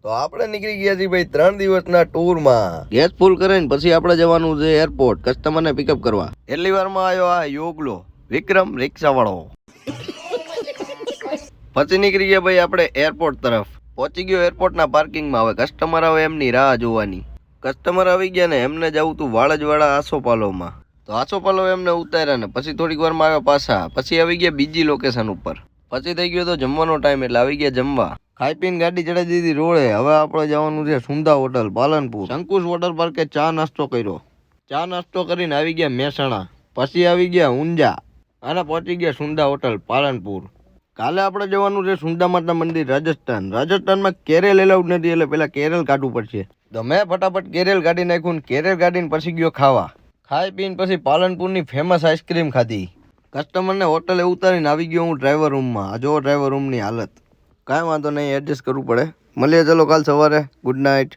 તો આપણે નીકળી ગયા છીએ ભાઈ 3 દિવસના ટૂરમાં. ગેસ ફૂલ કરીને પછી આપણે જવાનું છે એરપોર્ટ કસ્ટમરને પિકઅપ કરવા. એટલી વારમાં આવ્યો આ યોગલો વિક્રમ રિક્ષાવાળો. પછી નીકળી ગયા ભાઈ આપણે એરપોર્ટ તરફ. પહોંચી ગયો એરપોર્ટના પાર્કિંગમાં. હવે કસ્ટમર આવે એમની રાહ જોવાની. કસ્ટમર આવી ગયા ને એમને જવું તું વાળજવાળા આસોપાલોમાં. તો આસોપાલો એમને ઉતાર્યા ને પછી થોડીક વારમાં આવ્યા પાછા. પછી આવી ગયા બીજી લોકેશન ઉપર. પછી થઈ ગયો તો જમવાનો ટાઈમ એટલે આવી ગયા જમવા. ખાઈ પીને ગાડી ચડાવી દીધી રોડે. હવે આપણે જવાનું છે સુંદા હોટલ પાલનપુર. શંકુશ વોટર પાર્કે ચા નાસ્તો કર્યો. ચા નાસ્તો કરીને આવી ગયા મહેસાણા. પછી આવી ગયા ઊંઝા અને પહોંચી ગયા સુંદા હોટલ પાલનપુર. કાલે આપણે જવાનું છે સુંદા માતા મંદિર રાજસ્થાન. રાજસ્થાનમાં કેરેલ એલાઉડ નથી એટલે પેલા કેરેલ કાઢવું પડશે. તો મેં ફટાફટ કેરેલ કાઢી નાખ્યું ને કેરેલ કાઢીને પછી ગયો ખાવા. ખાઈ પીને પછી પાલનપુરની ફેમસ આઈસ્ક્રીમ ખાધી. કસ્ટમરને હોટલે ઉતારીને આવી ગયો હું ડ્રાઈવર રૂમમાં. આ જો ડ્રાઈવર રૂમની હાલત. કાંઈ વાંધો નહીં, એડજસ્ટ કરવું પડે. મળીએ ચલો કાલ સવારે. Good night.